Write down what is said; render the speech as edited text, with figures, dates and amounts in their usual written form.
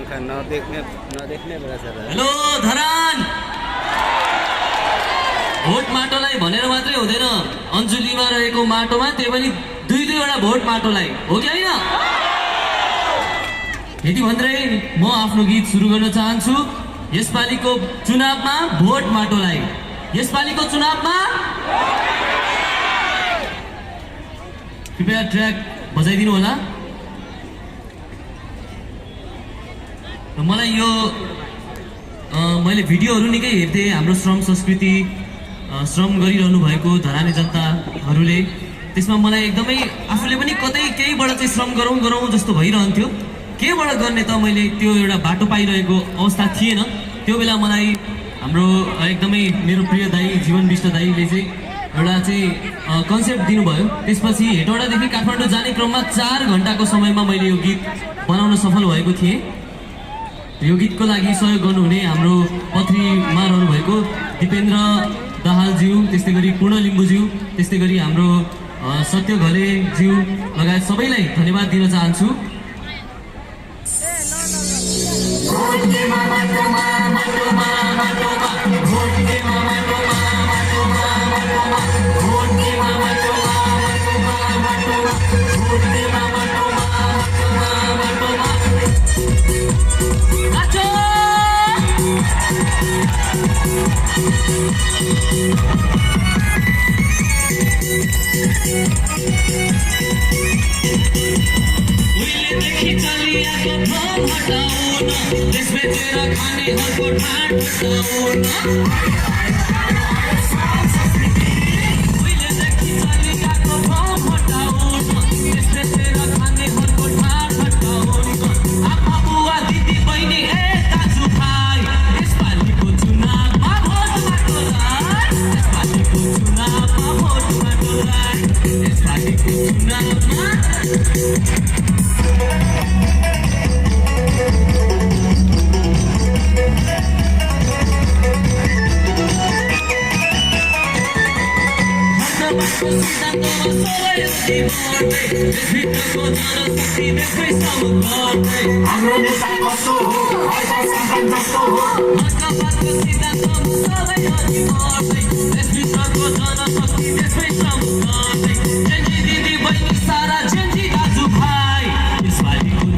आँखा नदेख्ने बेला छ। हेलो धरान, भोट माटोलाई भनेर मात्रै हुँदैन, अञ्जुलीमा रहेको माटोमा त्यही पनि दुईवटा भोट माटोलाई, हो कि होइन? यति भन्दै म आफ्नो गीत सुरु गर्न चाहन्छु। यसपालिको चुनावमा भोट माटोलाई, यसपालिको चुनावमा कृपया ट्र्याक बजाइदिनु होला। मलाई यो मैले भिडियोहरू निकै हेर्थेँ, हाम्रो श्रम संस्कृति श्रम गरिरहनु भएको धरानी जनताहरूले, त्यसमा मलाई एकदमै आफूले पनि कतै केहीबाट चाहिँ श्रम गरौँ जस्तो भइरहन्थ्यो। केबाट गर्ने त मैले त्यो एउटा बाटो पाइरहेको अवस्था थिएन। त्यो बेला मलाई हाम्रो एकदमै मेरो प्रिय दाई जीवन विष्ट दाईले चाहिँ एउटा चाहिँ कन्सेप्ट दिनुभयो। त्यसपछि हेटौडादेखि काठमाडौँ जाने क्रममा 4 घन्टाको समयमा मैले यो गीत बनाउन सफल भएको थिएँ। यो गीतको लागि सहयोग गर्नुहुने हाम्रो पथरीमा रहनुभएको दिपेन्द्र दाहालज्यू, त्यस्तै गरी पूर्ण लिम्बुज्यू, त्यस्तै गरी हाम्रो सत्य घलेज्यू लगायत सबैलाई धन्यवाद दिन चाहन्छु। उहिलेदेखि चलिआएको भ्रम हटाउन, देश बेचेर खानेहरूको ढाड हटाउन। उहिलेदेखि चलिआएको भ्रम हटाउन, देश बेचेर खानेहरूको ढाड हटाउन। आमा बुवा दिदी बहिनी ए दाजु भाइ, यसपालिको चुनावमा भोट माटोलाई, यसपालिको चुनावमा भोट माटोलाई, यसपालिको चुनावमा। हाम्रो नेता कस्तो हो, ऐसा सन्तान जस्तो हो, जनताको सिद्धान्तमा सबै अघि बढ्दै, देशभित्रको जनशक्ति देशमै श्रम गर्दै, जेन्जी दिदी बहिनी सारा जेन्जी दाजु भाइ, यसपालिको